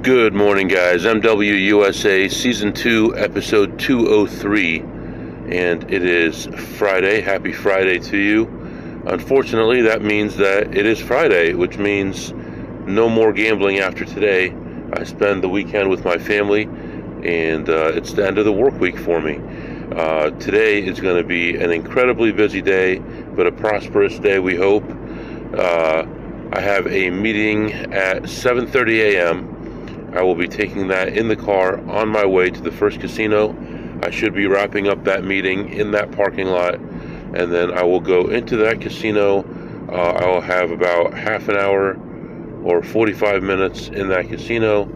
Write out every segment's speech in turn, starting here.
Good morning, guys. MWUSA Season 2, Episode 203, and it is Friday. Happy Friday to you. Unfortunately, that means that it is Friday, which means no more gambling after today. I spend the weekend with my family, and it's the end of the work week for me. Today is going to be an incredibly busy day, but a prosperous day, we hope. I have a meeting at 7:30 a.m. I will be taking that in the car on my way to the first casino. I should be wrapping up that meeting in that parking lot, and then I will go into that casino. I will have about half an hour or 45 minutes in that casino,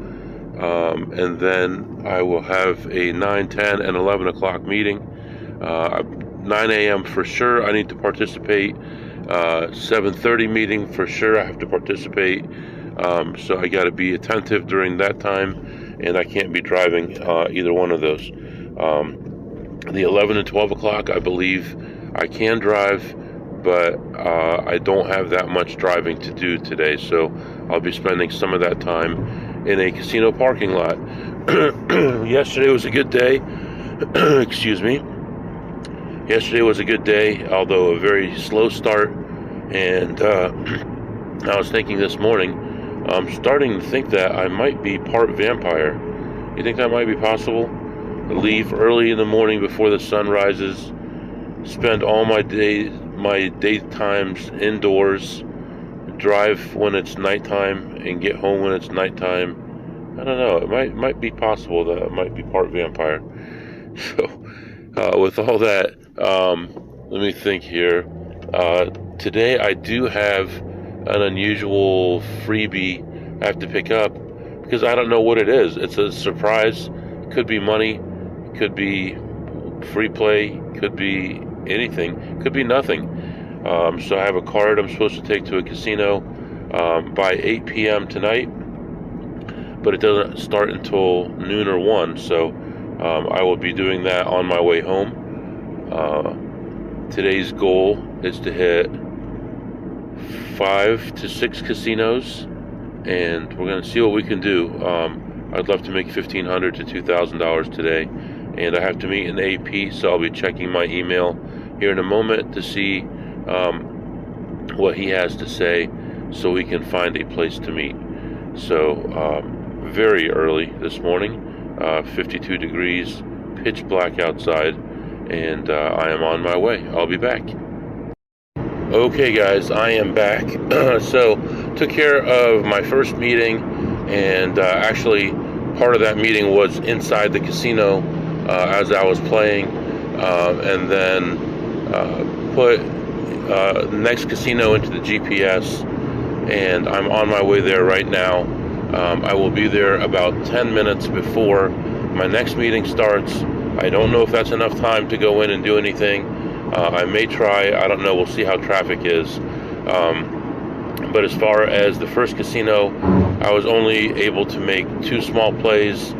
and then I will have a 9, 10, and 11 o'clock meeting. 9 a.m. for sure I need to participate. 7:30 meeting for sure I have to participate. So I got to be attentive during that time, and I can't be driving either one of those. The 11 and 12 o'clock, I believe I can drive, but I don't have that much driving to do today, so I'll be spending some of that time in a casino parking lot. Yesterday was a good day. Excuse me. Yesterday was a good day, although a very slow start, and I was thinking this morning, I'm starting to think that I might be part vampire. You think that might be possible? Leave early in the morning before the sun rises, spend all my daytimes indoors, drive when it's nighttime, and get home when it's nighttime. I don't know. It might be possible that I might be part vampire. So, with all that, let me think here. Today I do have an unusual freebie I have to pick up because I don't know what it is. It's a surprise. It could be money, could be free play, could be anything, could be nothing. So I have a card I'm supposed to take to a casino by 8 p.m. tonight, but it doesn't start until noon or 1, so I will be doing that on my way home. Today's goal is to hit 5 to 6 casinos, and we're going to see what we can do. I'd love to make $1,500 to $2,000 today, and I have to meet an AP, so I'll be checking my email here in a moment to see what he has to say so we can find a place to meet. So very early this morning, 52 degrees, pitch black outside, and I am on my way. I'll be back. Okay, guys, I am back. So, took care of my first meeting, and actually, part of that meeting was inside the casino as I was playing, and then put the next casino into the GPS, and I'm on my way there right now. I will be there about 10 minutes before my next meeting starts. I don't know if that's enough time to go in and do anything. I may try. I don't know. We'll see how traffic is. But as far as the first casino, I was only able to make 2 small plays.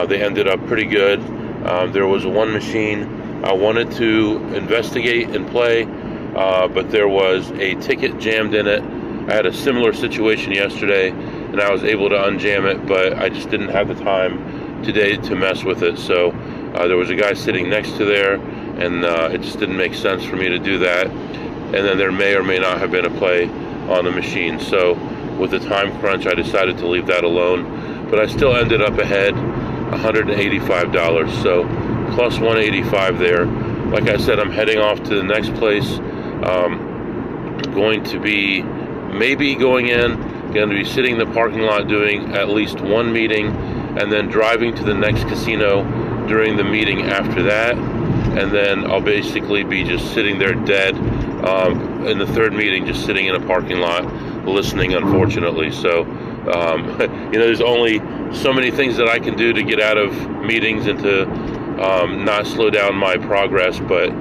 They ended up pretty good. There was one machine I wanted to investigate and play, but there was a ticket jammed in it. I had a similar situation yesterday, and I was able to unjam it, but I just didn't have the time today to mess with it. So there was a guy sitting next to there, and it just didn't make sense for me to do that. And then there may or may not have been a play on the machine. So with the time crunch, I decided to leave that alone. But I still ended up ahead $185. So plus 185 there. Like I said, I'm heading off to the next place. Going to be maybe going to be sitting in the parking lot doing at least one meeting, and then driving to the next casino during the meeting after that. And then I'll basically be just sitting there dead in the third meeting, just sitting in a parking lot listening, unfortunately. So there's only so many things that I can do to get out of meetings and to not slow down my progress, but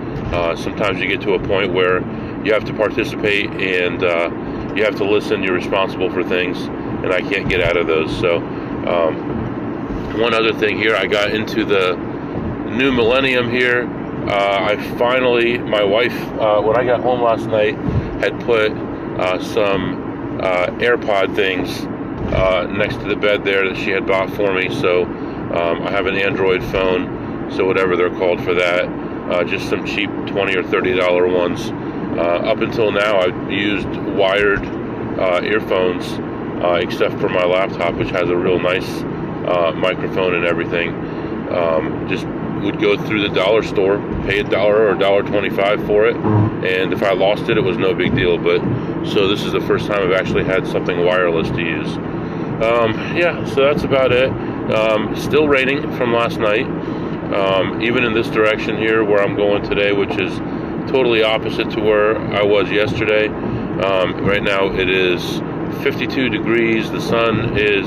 sometimes you get to a point where you have to participate and you have to listen. You're responsible for things, and I can't get out of those. So one other thing here, I got into the new millennium here. My wife, when I got home last night, had put some AirPod things next to the bed there that she had bought for me. So I have an Android phone, so whatever they're called for that. Just some cheap $20 or $30 ones. Up until now, I've used wired earphones, except for my laptop, which has a real nice microphone and everything. Just would go through the dollar store, pay $1 or $1.25 for it, and if I lost it, it was no big deal. But so this is the first time I've actually had something wireless to use. Yeah, so that's about it. Still raining from last night, even in this direction here where I'm going today, which is totally opposite to where I was yesterday. Right now it is 52 degrees. The sun is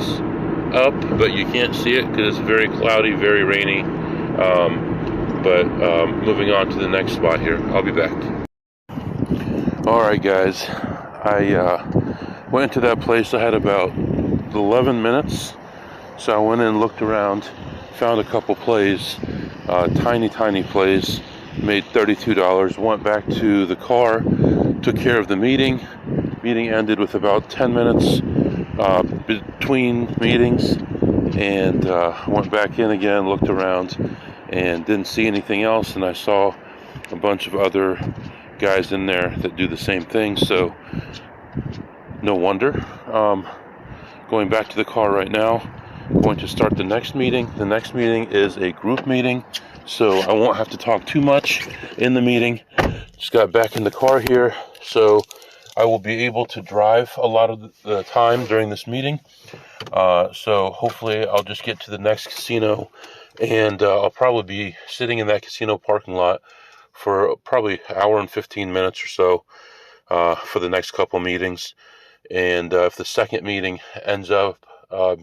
up, but you can't see it because it's very cloudy, very rainy. But moving on to the next spot here. I'll be back. Alright guys, I went to that place. I had about 11 minutes, so I went in, looked around, found a couple plays, tiny plays, made $32, went back to the car, took care of the meeting. Meeting ended with about 10 minutes between meetings, and went back in again, looked around, and didn't see anything else. And I saw a bunch of other guys in there that do the same thing, so no wonder. Going back to the car right now, going to start the next meeting. The next meeting is a group meeting, so I won't have to talk too much in the meeting. Just got back in the car here, so I will be able to drive a lot of the time during this meeting. So hopefully I'll just get to the next casino, and I'll probably be sitting in that casino parking lot for probably an hour and 15 minutes or so for the next couple meetings. And if the second meeting ends up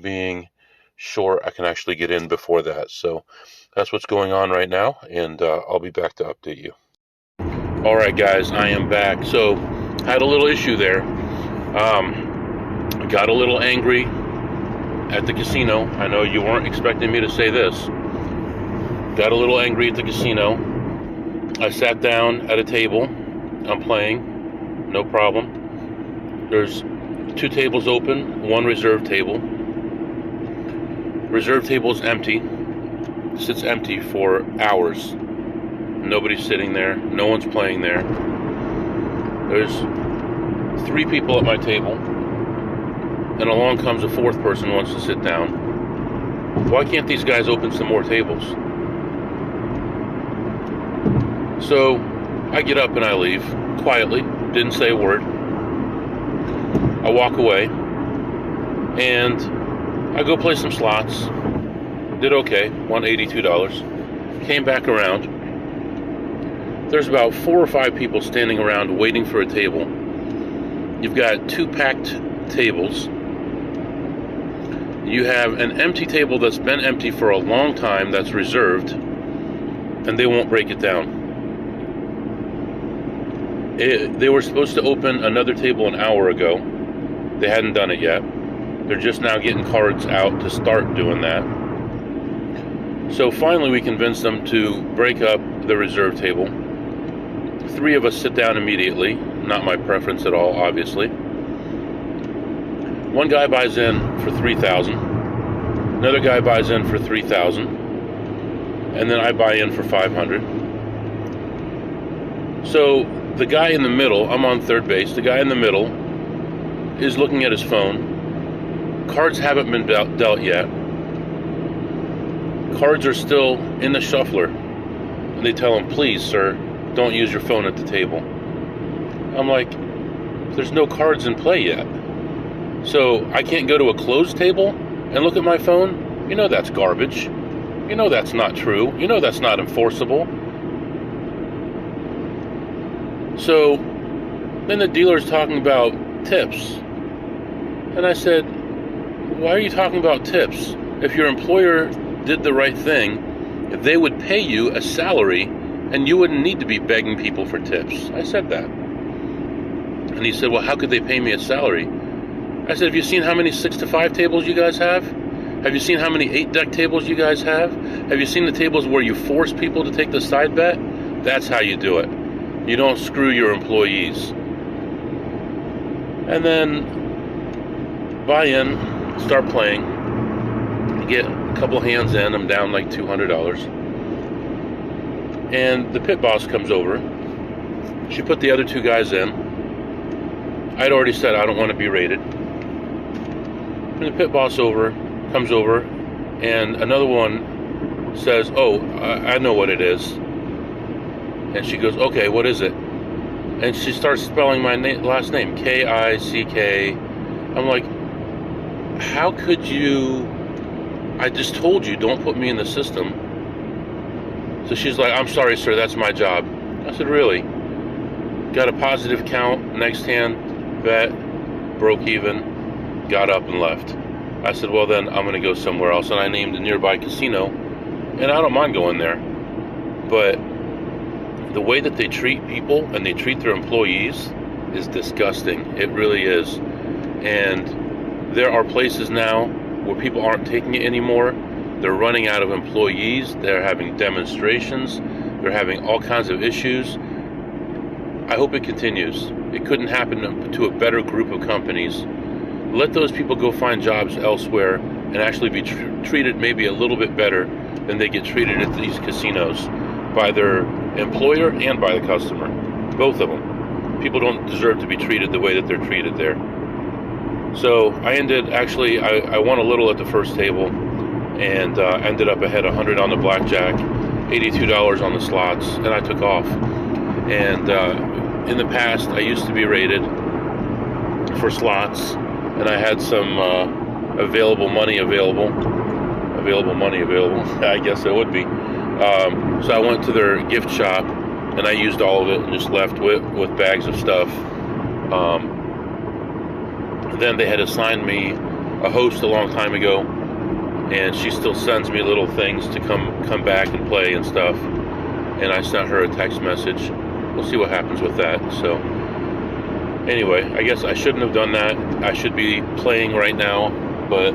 being short, I can actually get in before that. So that's what's going on right now, and I'll be back to update you. All right, guys, I am back. So I had a little issue there. I got a little angry at the casino. I know you weren't expecting me to say this. Got a little angry at the casino. I sat down at a table. I'm playing, no problem. There's 2 tables open, 1 reserve table. Reserve table is empty. Sits empty for hours. Nobody's sitting there. No one's playing there. There's 3 people at my table, and along comes a 4th person who wants to sit down. Why can't these guys open some more tables? So I get up and I leave quietly, didn't say a word. I walk away, and I go play some slots. Did okay, won $82. Came back around. There's about 4 or 5 people standing around waiting for a table. You've got 2 packed tables. You have an empty table that's been empty for a long time that's reserved, and they won't break it down. They were supposed to open another table an hour ago. They hadn't done it yet. They're just now getting cards out to start doing that. So finally we convinced them to break up the reserve table. 3 of us sit down immediately. Not my preference at all, obviously. One guy buys in for $3,000. Another guy buys in for $3,000. And then I buy in for $500. So the guy in the middle, I'm on third base, the guy in the middle is looking at his phone. Cards haven't been dealt yet. Cards are still in the shuffler. And they tell him, please, sir, don't use your phone at the table. I'm like, there's no cards in play yet. So I can't go to a closed table and look at my phone? You know that's garbage. You know that's not true. You know that's not enforceable. So then the dealer's talking about tips. And I said, why are you talking about tips? If your employer did the right thing, they would pay you a salary and you wouldn't need to be begging people for tips. I said that. And he said, well, how could they pay me a salary? I said, have you seen how many 6 to 5 tables you guys have? Have you seen how many 8-deck tables you guys have? Have you seen the tables where you force people to take the side bet? That's how you do it. You don't screw your employees. And then buy-in start playing, get a couple hands in, I'm down like $200. And the pit boss comes over. She put the other two guys in. I'd already said I don't want to be rated. And the pit boss comes over, and another one says, "Oh, I know what it is." And she goes, "Okay, what is it?" And she starts spelling my last name, K-I-C-K. I'm like, how could you? I just told you, don't put me in the system. So she's like, "I'm sorry, sir, that's my job." I said, "Really?" Got a positive count, next hand, bet, broke even, got up and left. I said, "Well then, I'm going to go somewhere else." And I named a nearby casino, and I don't mind going there. But the way that they treat people and they treat their employees is disgusting. It really is. And there are places now where people aren't taking it anymore. They're running out of employees. They're having demonstrations. They're having all kinds of issues. I hope it continues. It couldn't happen to a better group of companies. Let those people go find jobs elsewhere and actually be treated maybe a little bit better than they get treated at these casinos by their employer and by the customer. Both of them. People don't deserve to be treated the way that they're treated there. So I won a little at the first table and ended up ahead 100 on the blackjack, $82 on the slots, and I took off. And in the past, I used to be rated for slots, and I had some available money available. I guess it would be. So I went to their gift shop, and I used all of it and just left with bags of stuff. Then they had assigned me a host a long time ago, and she still sends me little things to come back and play and stuff. And I sent her a text message. We'll see what happens with that. So anyway, I guess I shouldn't have done that. I should be playing right now, but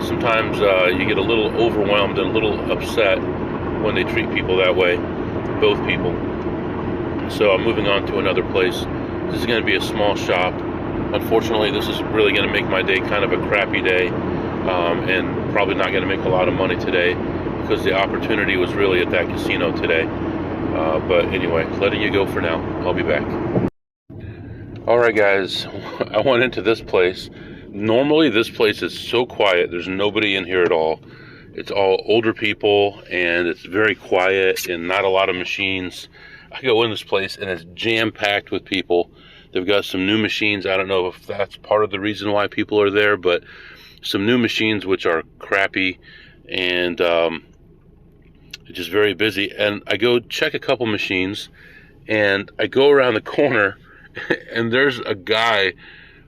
sometimes you get a little overwhelmed and a little upset when they treat people that way, both people. So I'm moving on to another place. This is going to be a small shop. Unfortunately, this is really going to make my day kind of a crappy day, and probably not going to make a lot of money today because the opportunity was really at that casino today. But anyway, letting you go for now. I'll be back. Alright guys, I went into this place. Normally this place is so quiet. There's nobody in here at all. It's all older people, and it's very quiet and not a lot of machines. I go in this place and it's jam-packed with people. They've got some new machines. I don't know if that's part of the reason why people are there, but some new machines which are crappy, and just very busy. And I go check a couple machines, and I go around the corner, and there's a guy.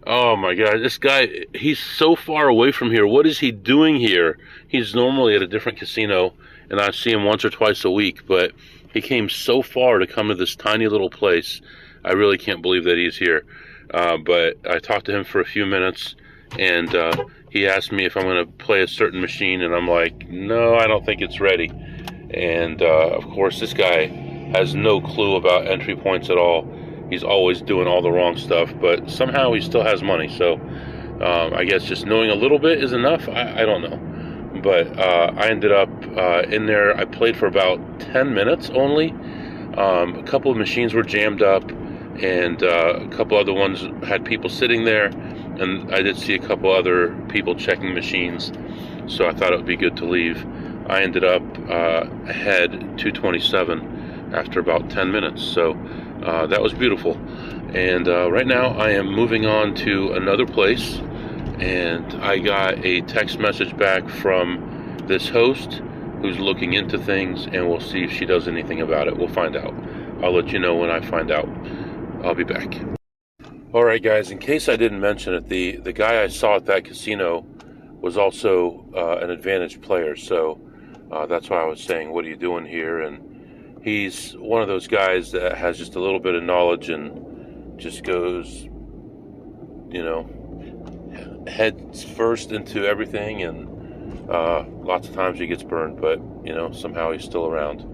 Oh my God, this guy, he's so far away from here. What is he doing here? He's normally at a different casino, and I see him once or twice a week, but he came so far to come to this tiny little place. I really can't believe that he's here. But I talked to him for a few minutes, and he asked me if I'm going to play a certain machine, and I'm like, no, I don't think it's ready. And of course, this guy has no clue about entry points at all. He's always doing all the wrong stuff, but somehow he still has money. So I guess just knowing a little bit is enough. I don't know. But I ended up in there. I played for about 10 minutes only. A couple of machines were jammed up, and a couple other ones had people sitting there. And I did see a couple other people checking machines. So I thought it would be good to leave. I ended up ahead 227 after about 10 minutes. So that was beautiful. And right now I am moving on to another place, and I got a text message back from this host who's looking into things, and we'll see if she does anything about it. We'll find out. I'll let you know when I find out. I'll be back. Alright guys, in case I didn't mention it, the guy I saw at that casino was also an advantage player, so that's why I was saying, what are you doing here? And he's one of those guys that has just a little bit of knowledge and just goes, you know, heads first into everything, and lots of times he gets burned, but, you know, somehow he's still around.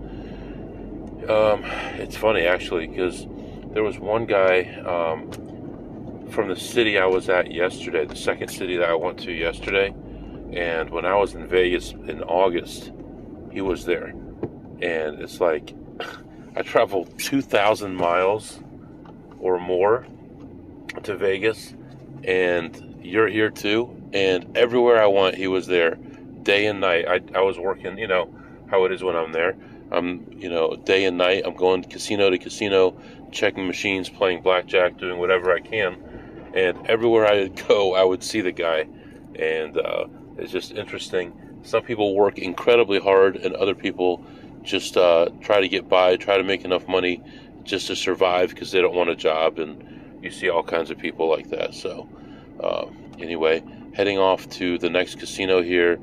It's funny, actually, because there was one guy, from the city I was at yesterday, the second city that I went to yesterday. And when I was in Vegas in August, he was there. And it's like, I traveled 2,000 miles or more to Vegas, and you're here too. And everywhere I went, he was there, day and night. I was working, you know, how it is when I'm there. You know, day and night, I'm going casino to casino, checking machines, playing blackjack, doing whatever I can. And everywhere I would go, I would see the guy. And it's just interesting. Some people work incredibly hard, and other people just try to get by, try to make enough money just to survive because they don't want a job. And you see all kinds of people like that. So anyway, heading off to the next casino here.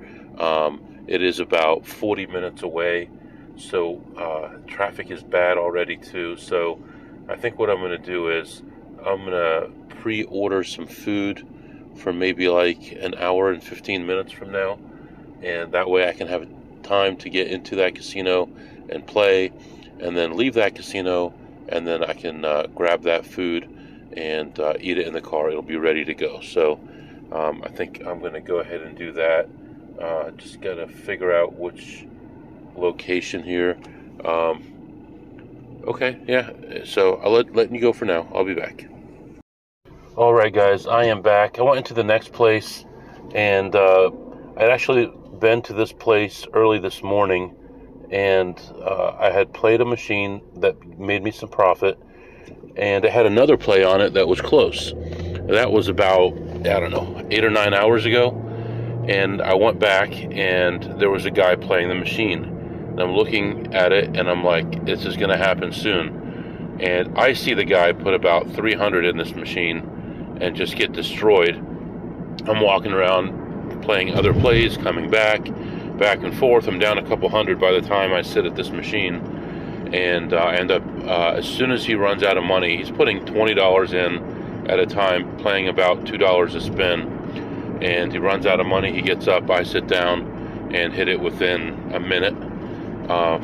It is about 40 minutes away. So traffic is bad already too. So I think what I'm going to do is I'm going to pre-order some food for maybe like an hour and 15 minutes from now. And that way I can have time to get into that casino and play, and then leave that casino, and then I can grab that food and eat it in the car. It'll be ready to go. So I think I'm going to go ahead and do that. Just got to figure out which location here. Okay, yeah. So I'll let you go for now. I'll be back. All right, guys, I am back. I went into the next place, and I'd actually been to this place early this morning, and I had played a machine that made me some profit, and it had another play on it that was close. That was about, I don't know, 8 or 9 hours ago, and I went back, and there was a guy playing the machine. And I'm looking at it, and I'm like, this is going to happen soon. And I see the guy put about 300 in this machine and just get destroyed. I'm walking around playing other plays, coming back and forth. I'm down a couple hundred by the time I sit at this machine, and I end up, as soon as he runs out of money, he's putting $20 in at a time, playing about $2 a spin, and he runs out of money. He gets up, I sit down and hit it within a minute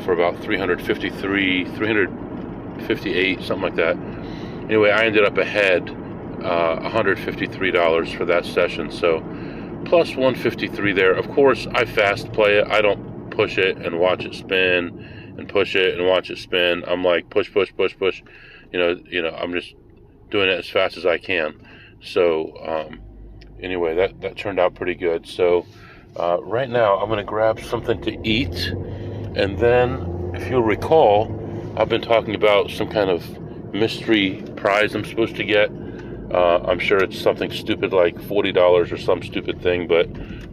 for about 353, 358, something like that. Anyway, I ended up ahead $153 for that session. So plus 153 there. Of course, I fast play it. I don't push it and watch it spin and push it and watch it spin. I'm like push. You know, I'm just doing it as fast as I can. So anyway, that turned out pretty good. So right now I'm going to grab something to eat, and then, if you'll recall, I've been talking about some kind of mystery prize I'm supposed to get. I'm sure it's something stupid like $40 or some stupid thing, but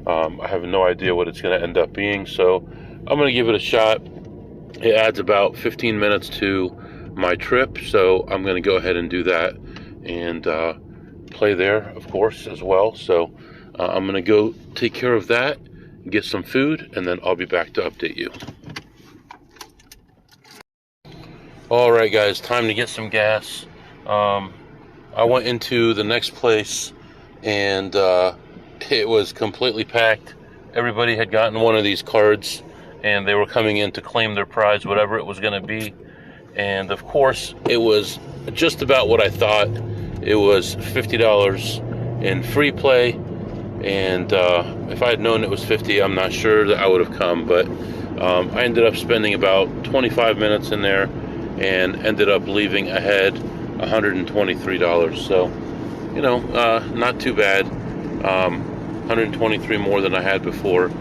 I have no idea what it's going to end up being. So I'm going to give it a shot. It adds about 15 minutes to my trip, so I'm going to go ahead and do that and play there, of course, as well. So I'm going to go take care of that, get some food, and then I'll be back to update you. All right, guys, time to get some gas. I went into the next place, and it was completely packed. Everybody had gotten one of these cards, and they were coming in to claim their prize, whatever it was going to be. And of course, it was just about what I thought. It was $50 in free play, and if I had known it was $50, I'm not sure that I would have come. But I ended up spending about 25 minutes in there, and ended up leaving ahead $123. So, you know, not too bad. 123 more than I had before.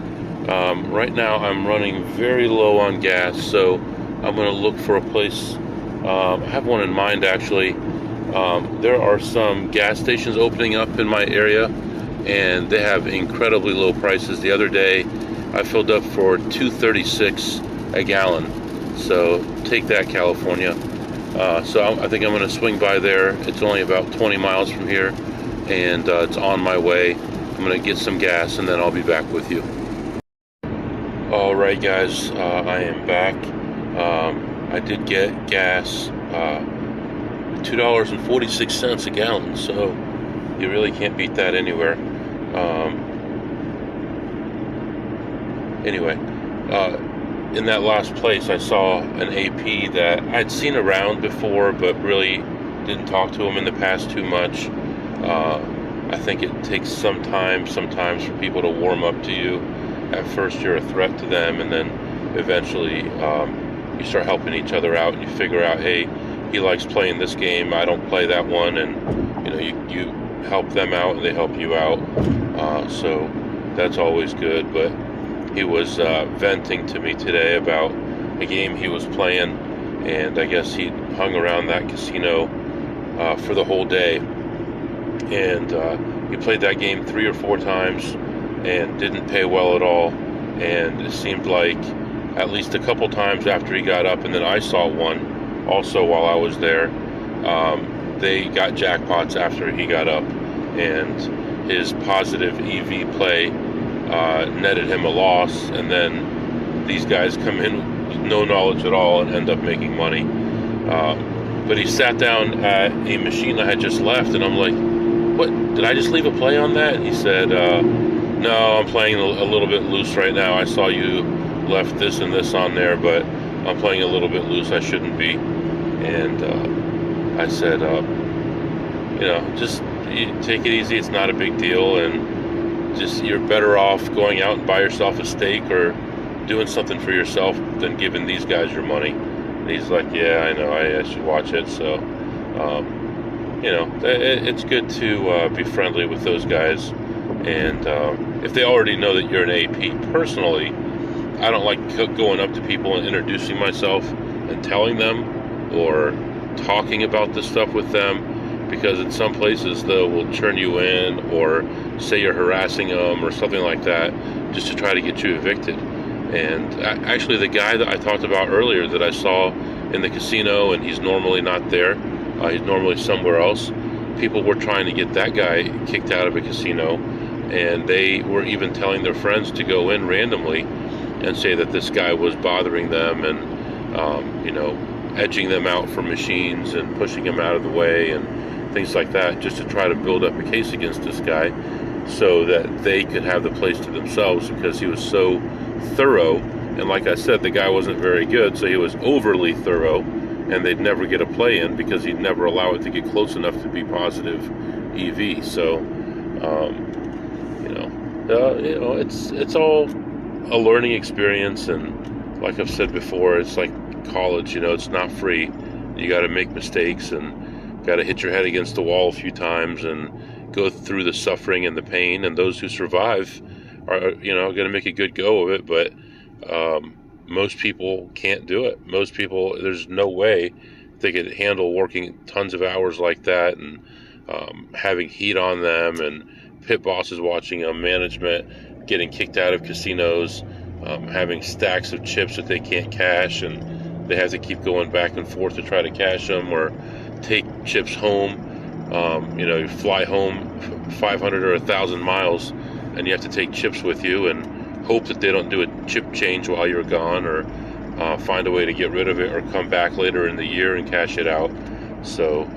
Right now I'm running very low on gas, so I'm going to look for a place. I have one in mind, actually. There are some gas stations opening up in my area, and they have incredibly low prices. The other day I filled up for $2.36 a gallon. So take that, California. So I think I'm going to swing by there. It's only about 20 miles from here, and it's on my way. I'm going to get some gas, and then I'll be back with you. All right, guys, I am back. I did get gas, $2.46 a gallon, so you really can't beat that anywhere. Anyway, in that last place, I saw an AP that I'd seen around before, but really didn't talk to him in the past too much. I think it takes some time sometimes for people to warm up to you. At first you're a threat to them, and then eventually you start helping each other out, and you figure out, hey, he likes playing this game, I don't play that one, and you help them out and they help you out. So that's always good. But he was venting to me today about a game he was playing, and I guess he hung around that casino for the whole day, and he played that game 3 or 4 times and didn't pay well at all. And it seemed like at least a couple times after he got up, and then I saw one also while I was there, they got jackpots after he got up, and his positive EV play netted him a loss, and then these guys come in with no knowledge at all and end up making money. But he sat down at a machine I had just left, and I'm like, what, did I just leave a play on that? And he said, no, I'm playing a little bit loose right now. I saw you left this and this on there, but I'm playing a little bit loose. I shouldn't be. And I said, just take it easy. It's not a big deal, and just you're better off going out and buy yourself a steak or doing something for yourself than giving these guys your money. And he's like, yeah, I know, I should watch it. So, it's good to be friendly with those guys. And if they already know that you're an AP, personally, I don't like going up to people and introducing myself and telling them or talking about this stuff with them, because in some places they will turn you in or say you're harassing them or something like that just to try to get you evicted. And actually, the guy that I talked about earlier that I saw in the casino, and he's normally not there, he's normally somewhere else, people were trying to get that guy kicked out of a casino, and they were even telling their friends to go in randomly and say that this guy was bothering them and edging them out from machines and pushing them out of the way and things like that, just to try to build up a case against this guy so that they could have the place to themselves, because he was so thorough. And like I said, the guy wasn't very good, so he was overly thorough, and they'd never get a play in because he'd never allow it to get close enough to be positive EV. So it's all a learning experience, and like I've said before, it's like college. It's not free. You got to make mistakes and got to hit your head against the wall a few times and go through the suffering and the pain, and those who survive are going to make a good go of it. But most people can't do it. Most people, there's no way they could handle working tons of hours like that, and having heat on them, and pit bosses watching them, management getting kicked out of casinos, having stacks of chips that they can't cash, and they have to keep going back and forth to try to cash them or take chips home. You fly home 500 or 1,000 miles, and you have to take chips with you and hope that they don't do a chip change while you're gone, or find a way to get rid of it or come back later in the year and cash it out. So,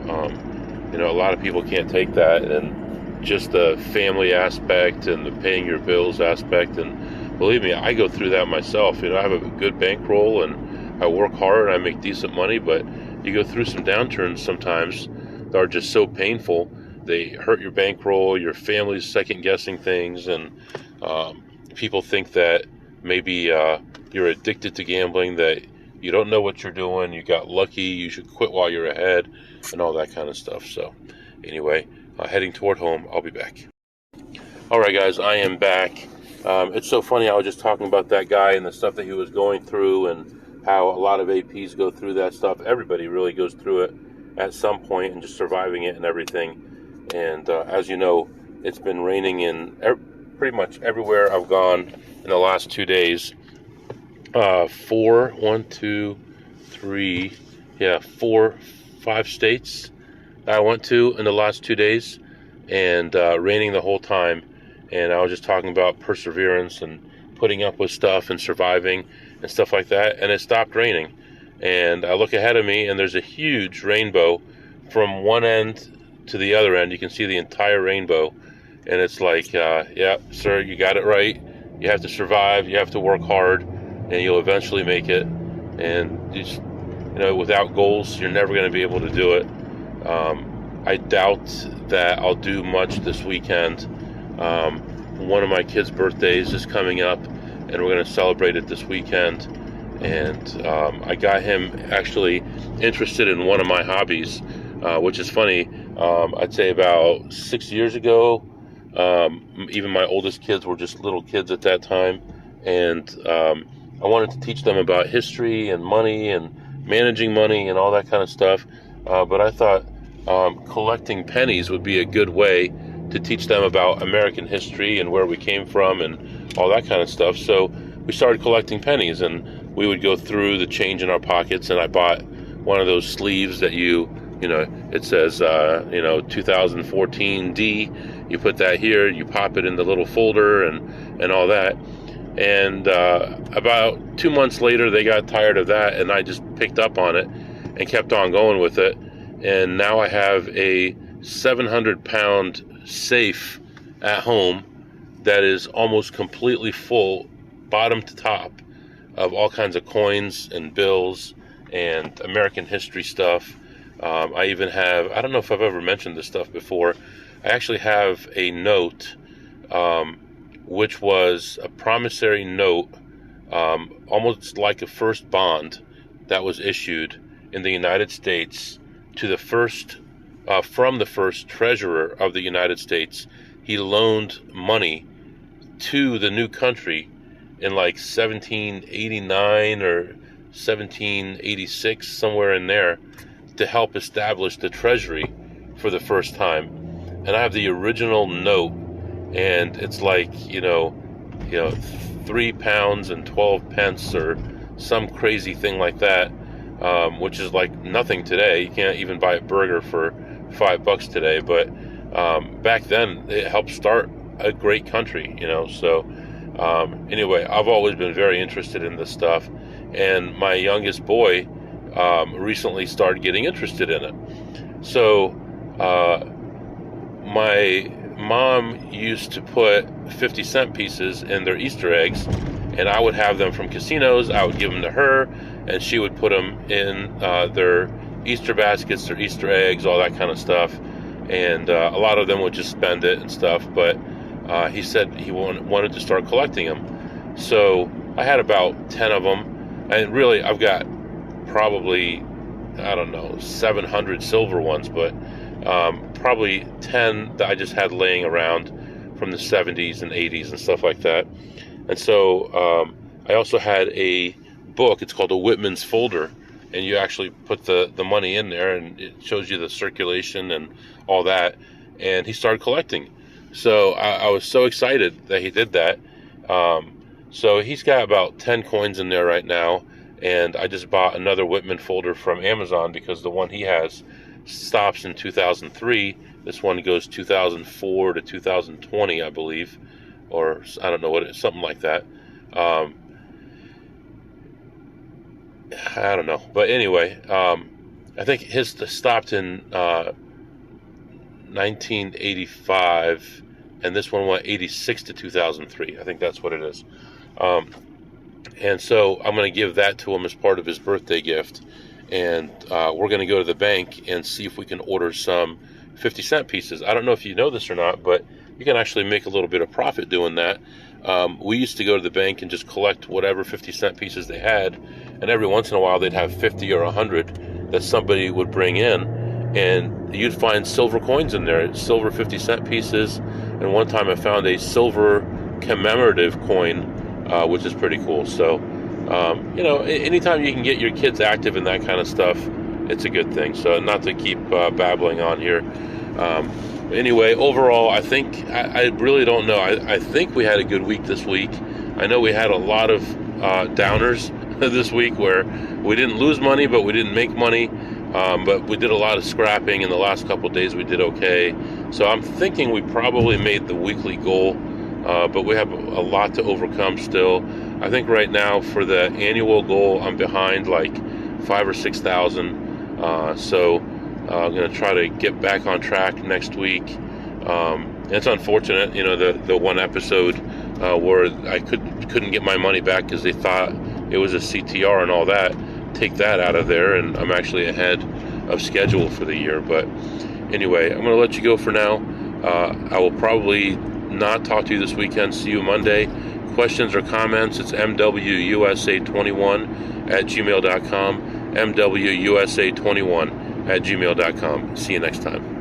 a lot of people can't take that, and just the family aspect and the paying your bills aspect. And believe me, I go through that myself. I have a good bankroll and I work hard, I make decent money, but you go through some downturns sometimes that are just so painful. They hurt your bankroll, your family's second guessing things, and people think that maybe you're addicted to gambling, that you don't know what you're doing, you got lucky, you should quit while you're ahead, and all that kind of stuff. So anyway, heading toward home. I'll be back. All right, guys, I am back. It's so funny, I was just talking about that guy and the stuff that he was going through, and how a lot of APs go through that stuff. Everybody really goes through it at some point, and just surviving it and everything. And as you know, it's been raining in pretty much everywhere I've gone in the last 2 days. 5 states I went to in the last 2 days, and raining the whole time. And I was just talking about perseverance and putting up with stuff and surviving and stuff like that, and it stopped raining. And I look ahead of me, and there's a huge rainbow from one end to the other end. You can see the entire rainbow, and it's like, yeah, sir, you got it right. You have to survive, you have to work hard, and you'll eventually make it. And just, without goals, you're never going to be able to do it. I doubt that I'll do much this weekend. One of my kids' birthdays is coming up, and we're going to celebrate it this weekend. And I got him actually interested in one of my hobbies, which is funny. I'd say about 6 years ago, even my oldest kids were just little kids at that time, and I wanted to teach them about history and money and managing money and all that kind of stuff. But I thought collecting pennies would be a good way to teach them about American history and where we came from and all that kind of stuff. So we started collecting pennies, and we would go through the change in our pockets, and I bought one of those sleeves that it says 2014 D. You put that here, you pop it in the little folder and all that. And about 2 months later, they got tired of that, and I just picked up on it and kept on going with it. And now I have a 700-pound safe at home that is almost completely full, bottom to top, of all kinds of coins and bills and American history stuff. I even have, I don't know if I've ever mentioned this stuff before, I actually have a note, which was a promissory note, almost like a first bond that was issued in the United States to the first, from the first treasurer of the United States. He loaned money to the new country in like 1789 or 1786, somewhere in there, to help establish the treasury for the first time. And I have the original note, and it's like 3 pounds and 12 pence or some crazy thing like that, which is like nothing today. You can't even buy a burger for $5 today, but back then it helped start a great country, so anyway, I've always been very interested in this stuff, and my youngest boy recently started getting interested in it. So my mom used to put 50-cent pieces in their Easter eggs, and I would have them from casinos. I would give them to her, and she would put them in their Easter baskets, their Easter eggs, all that kind of stuff. And a lot of them would just spend it and stuff, but he said he wanted to start collecting them. So I had about 10 of them, and really I've got probably, 700 silver ones, but probably 10 that I just had laying around from the 70s and 80s and stuff like that. And so I also had a book. It's called a Whitman's folder, and you actually put the money in there, and it shows you the circulation and all that. And he started collecting. So I was so excited that he did that. So he's got about 10 coins in there right now, and I just bought another Whitman folder from Amazon because the one he has stops in 2003. This one goes 2004 to 2020, I believe, or I don't know what it is, something like that. I don't know, but anyway, I think his stopped in 1985, and this one went 86 to 2003. I think that's what it is. And so I'm going to give that to him as part of his birthday gift, and we're going to go to the bank and see if we can order some 50-cent pieces. I don't know if you know this or not, but you can actually make a little bit of profit doing that. We used to go to the bank and just collect whatever 50-cent pieces they had, and every once in a while they'd have 50 or 100 that somebody would bring in, and you'd find silver coins in there, silver 50-cent pieces. And one time I found a silver commemorative coin, which is pretty cool. So, anytime you can get your kids active in that kind of stuff, it's a good thing. So, not to keep babbling on here. Anyway, overall, I think, I really don't know. I think we had a good week this week. I know we had a lot of downers this week where we didn't lose money, but we didn't make money. But we did a lot of scrapping in the last couple of days. We did okay. So I'm thinking we probably made the weekly goal, but we have a lot to overcome still. I think right now for the annual goal, I'm behind like 5,000 or 6,000. So I'm going to try to get back on track next week. It's unfortunate, the one episode where I couldn't get my money back because they thought it was a CTR and all that. Take that out of there, and I'm actually ahead of schedule for the year. But Anyway, I'm going to let you go for now. I will probably not talk to you this weekend. See you Monday. Questions or comments, it's mwusa21@gmail.com, mwusa21@gmail.com. See you next time.